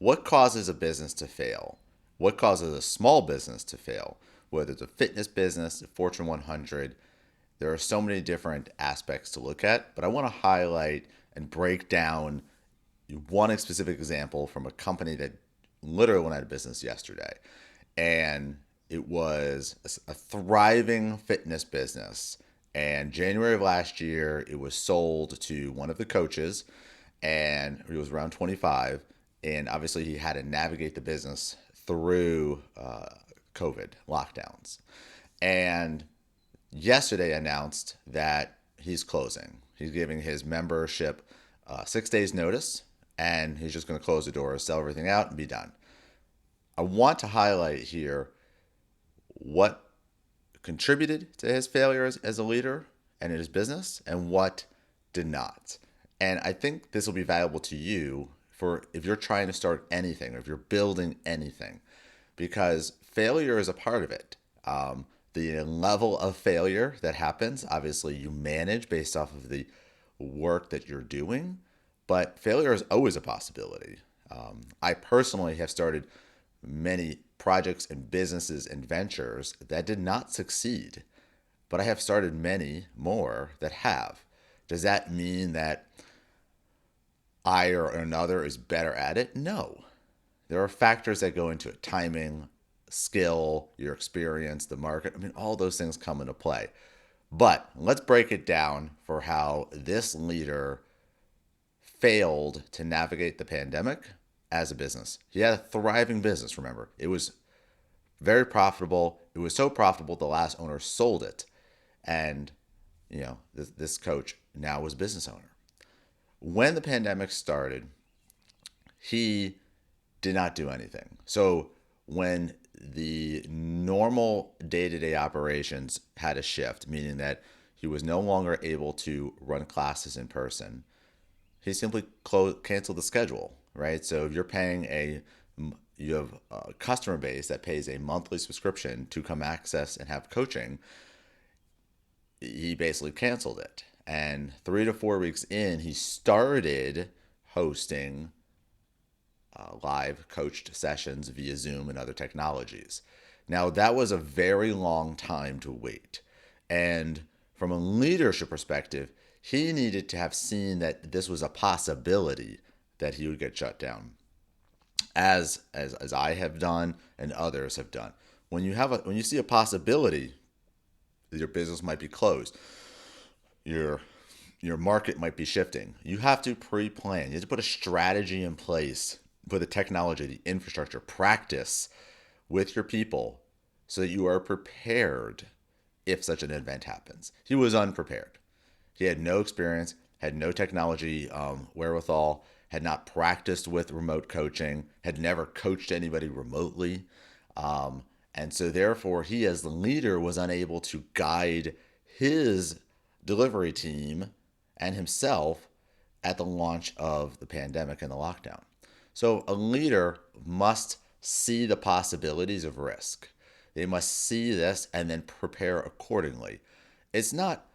what causes a business to fail? What causes a small business to fail? Whether it's a fitness business, a Fortune 100, there are so many different aspects to look at, but I want to highlight and break down one specific example from a company that literally went out of business yesterday. And it was a thriving fitness business. And January of last year, it was sold to one of the coaches, and he was around 25. And obviously, he had to navigate the business through COVID lockdowns. And yesterday announced that he's closing. He's giving his membership 6 days notice, and he's just going to close the doors, sell everything out, and be done. I want to highlight here what contributed to his failure as a leader and in his business, and what did not. And I think this will be valuable to you for if you're trying to start anything or if you're building anything, because failure is a part of it. The level of failure that happens, obviously, you manage based off of the work that you're doing, but failure is always a possibility. I personally have started many projects and businesses and ventures that did not succeed, but I have started many more that have. Does that mean that I or another is better at it? No. There are factors that go into it: timing, skill, your experience, the market. I mean, all those things come into play. But let's break it down for how this leader failed to navigate the pandemic as a business. He had a thriving business, remember. It was very profitable. It was so profitable the last owner sold it. And, this coach now was a business owner. When the pandemic started, he did not do anything. So when the normal day-to-day operations had a shift, meaning that he was no longer able to run classes in person, he simply canceled the schedule, right? So if you have a customer base that pays a monthly subscription to come access and have coaching, he basically canceled it. And 3 to 4 weeks in, he started hosting live coached sessions via Zoom and other technologies. Now, that was a very long time to wait. And from a leadership perspective, he needed to have seen that this was a possibility that he would get shut down, as I have done and others have done. When you see a possibility, your business might be closed, your your market might be shifting. You have to pre-plan. You have to put a strategy in place, put the technology, the infrastructure, practice with your people so that you are prepared if such an event happens. He was unprepared. He had no experience, had no technology wherewithal, had not practiced with remote coaching, had never coached anybody remotely. And so, therefore, he, as the leader, was unable to guide his delivery team and himself at the launch of the pandemic and the lockdown. So, a leader must see the possibilities of risk. They must see this and then prepare accordingly. It's not,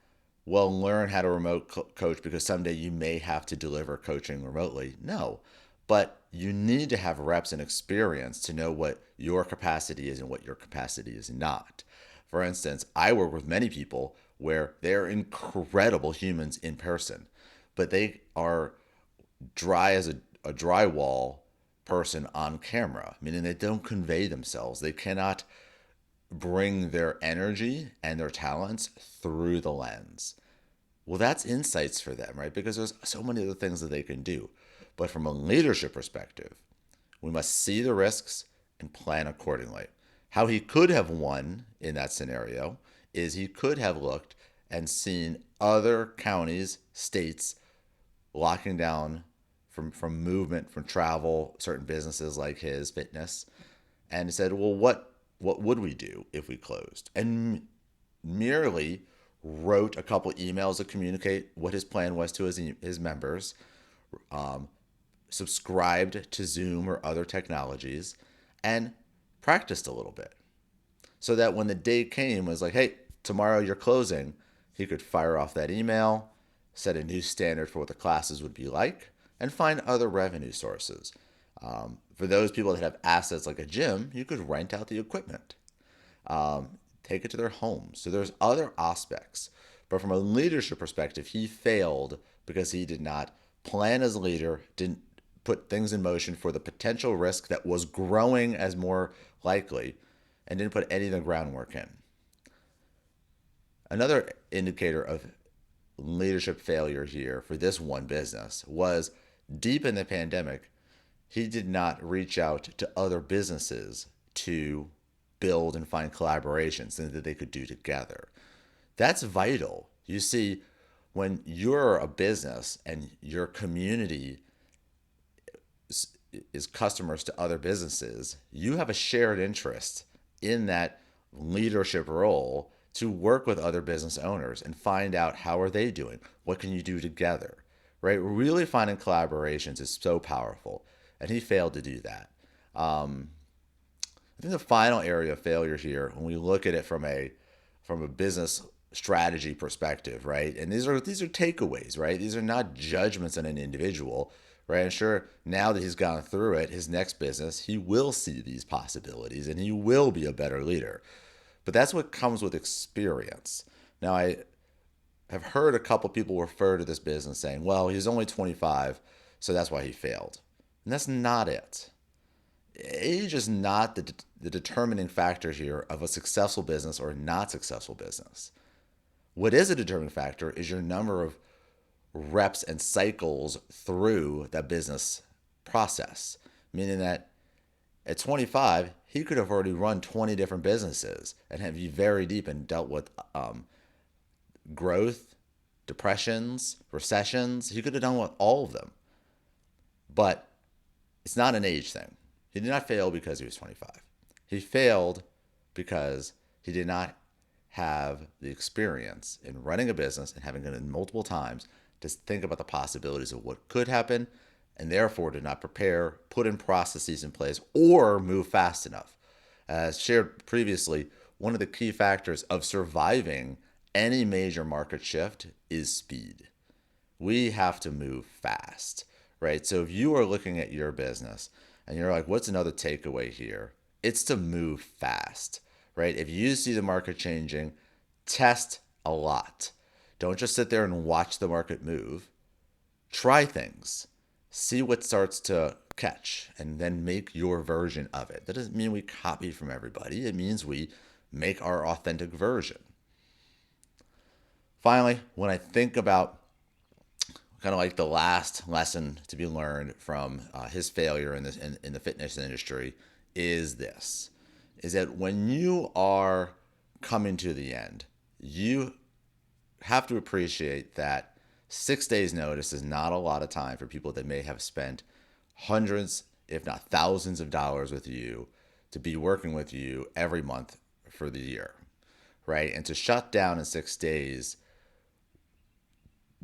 well, learn how to remote coach because someday you may have to deliver coaching remotely. No, but you need to have reps and experience to know what your capacity is and what your capacity is not. For instance, I work with many people where they're incredible humans in person, but they are dry as a drywall person on camera, meaning they don't convey themselves. They cannot bring their energy and their talents through the lens. Well, that's insights for them, right? Because there's so many other things that they can do. But from a leadership perspective, we must see the risks and plan accordingly. How he could have won in that scenario is he could have looked and seen other counties, states locking down from movement, from travel, certain businesses like his fitness, and said, well, what would we do if we closed? And merely wrote a couple emails to communicate what his plan was to his members, subscribed to Zoom or other technologies, and practiced a little bit. So that when the day came, it was like, hey, tomorrow you're closing, he could fire off that email, set a new standard for what the classes would be like, and find other revenue sources. For those people that have assets like a gym, you could rent out the equipment, take it to their homes. So there's other aspects. But from a leadership perspective, he failed because he did not plan as a leader, didn't put things in motion for the potential risk that was growing as more likely, and didn't put any of the groundwork in. Another indicator of leadership failure here for this one business was deep in the pandemic, he did not reach out to other businesses to build and find collaborations that they could do together. That's vital. You see, when you're a business and your community is customers to other businesses, you have a shared interest in that leadership role to work with other business owners and find out how are they doing? What can you do together? Right? Really finding collaborations is so powerful. And he failed to do that. I think the final area of failure here, when we look at it from a business strategy perspective, right? And these are takeaways, right? These are not judgments on an individual, right? I'm sure now that he's gone through it, his next business, he will see these possibilities and he will be a better leader. But that's what comes with experience. Now, I have heard a couple people refer to this business saying, well, he's only 25, so that's why he failed. And that's not it. Age is not the determining factor here of a successful business or a not successful business. What is a determining factor is your number of reps and cycles through that business process, meaning that at 25, he could have already run 20 different businesses and have you very deep and dealt with growth, depressions, recessions. He could have done with all of them. But it's not an age thing. He did not fail because he was 25. He failed because he did not have the experience in running a business and having done it multiple times to think about the possibilities of what could happen and therefore did not prepare, put in processes in place, or move fast enough. As shared previously, one of the key factors of surviving any major market shift is speed. We have to move fast, right? So if you are looking at your business and you're like, what's another takeaway here? It's to move fast, right? If you see the market changing, test a lot. Don't just sit there and watch the market move. Try things. See what starts to catch and then make your version of it. That doesn't mean we copy from everybody. It means we make our authentic version. Finally, when I think about kind of like the last lesson to be learned from his failure in the fitness industry is this, is that when you are coming to the end, you have to appreciate that 6 days notice is not a lot of time for people that may have spent hundreds, if not thousands of dollars with you to be working with you every month for the year, right? And to shut down in 6 days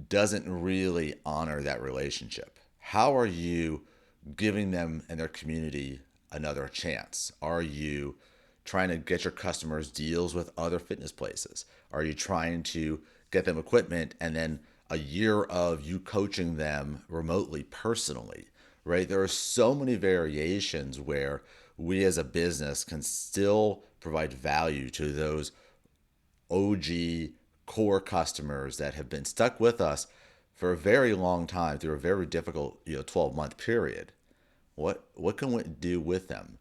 doesn't really honor that relationship. How are you giving them and their community another chance? Are you trying to get your customers deals with other fitness places? Are you trying to get them equipment and then a year of you coaching them remotely, personally, right? There are so many variations where we as a business can still provide value to those OG core customers that have been stuck with us for a very long time through a very difficult 12-month period. What can we do with them?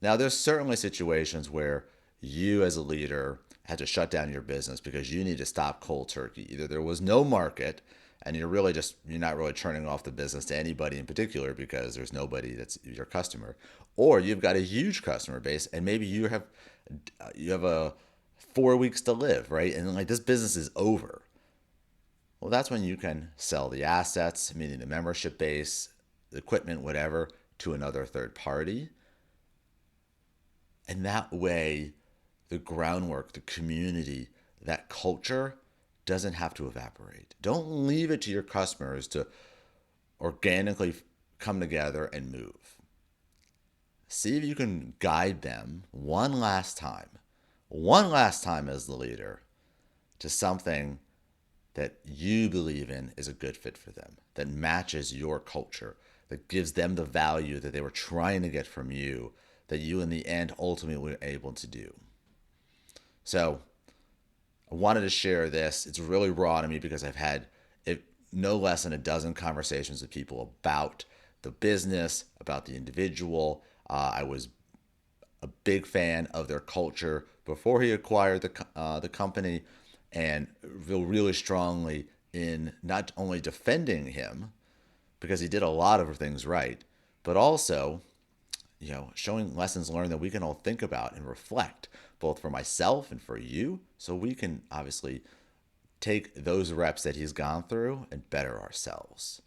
Now, there's certainly situations where you as a leader had to shut down your business because you need to stop cold turkey. Either there was no market and you're not really turning off the business to anybody in particular because there's nobody that's your customer, or you've got a huge customer base and maybe you have a 4 weeks to live, right? And like this business is over. Well, that's when you can sell the assets, meaning the membership base, the equipment, whatever, to another third party. And that way, the groundwork, the community, that culture doesn't have to evaporate. Don't leave it to your customers to organically come together and move. See if you can guide them one last time as the leader to something that you believe in is a good fit for them, that matches your culture, that gives them the value that they were trying to get from you, that you in the end ultimately were able to do. So I wanted to share this. It's really raw to me because I've had no less than a dozen conversations with people about the business, about the individual. I was a big fan of their culture before he acquired the company, and feel really strongly in not only defending him because he did a lot of things right, but also showing lessons learned that we can all think about and reflect, both for myself and for you, so we can obviously take those reps that he's gone through and better ourselves.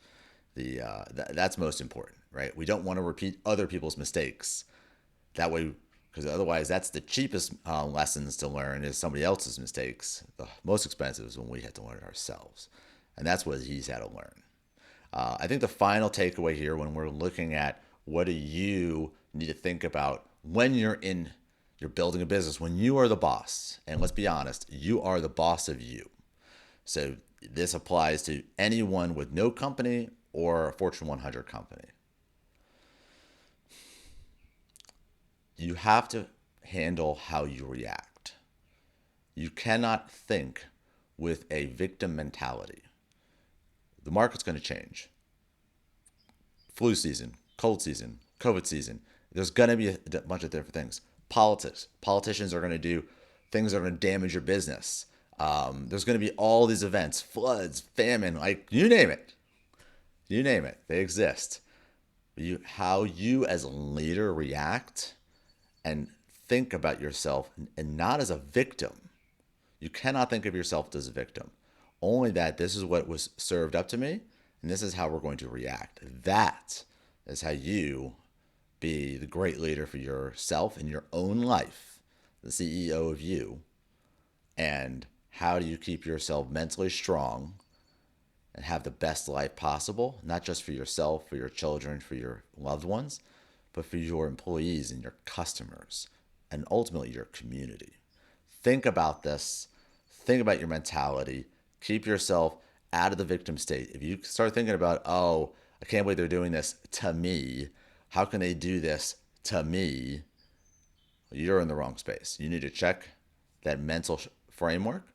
That's most important, right? We don't want to repeat other people's mistakes. That way, because otherwise, that's the cheapest lessons to learn is somebody else's mistakes. The most expensive is when we had to learn it ourselves, and that's what he's had to learn. I think the final takeaway here, when we're looking at what do you need to think about when you're building a business, when you are the boss, and let's be honest, you are the boss of you. So this applies to anyone with no company or a Fortune 100 company. You have to handle how you react. You cannot think with a victim mentality. The market's going to change. Flu season, cold season, COVID season. There's going to be a bunch of different things. Politics. Politicians are going to do things that are going to damage your business. There's going to be all these events, floods, famine, like you name it. You name it. They exist. How you as a leader react and think about yourself and not as a victim. You cannot think of yourself as a victim. Only that this is what was served up to me, and this is how we're going to react. That is how you be the great leader for yourself in your own life, the CEO of you. And how do you keep yourself mentally strong and have the best life possible, not just for yourself, for your children, for your loved ones, but for your employees and your customers, and ultimately your community. Think about this. Think about your mentality. Keep yourself out of the victim state. If you start thinking about, oh, I can't believe they're doing this to me. How can they do this to me? You're in the wrong space. You need to check that mental framework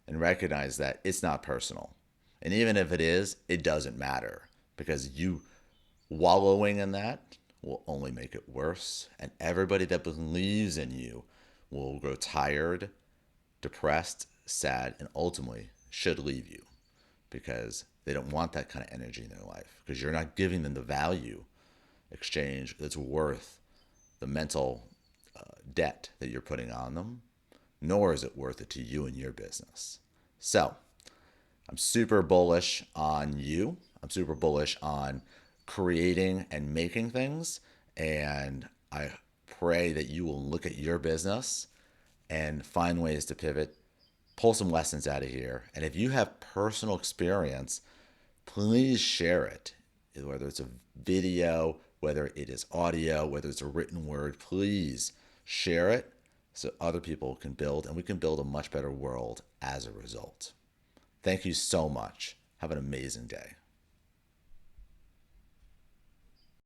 and recognize that it's not personal. And even if it is, it doesn't matter, because you wallowing in that will only make it worse. And everybody that believes in you will grow tired, depressed, sad, and ultimately should leave you, because they don't want that kind of energy in their life, because you're not giving them the value exchange that's worth the mental debt that you're putting on them, nor is it worth it to you and your business. So I'm super bullish on you. I'm super bullish on creating and making things. And I pray that you will look at your business and find ways to pivot, pull some lessons out of here. And if you have personal experience, please share it, whether it's a video, whether it is audio, whether it's a written word. Please share it so other people can build, and we can build a much better world as a result. Thank you so much. Have an amazing day.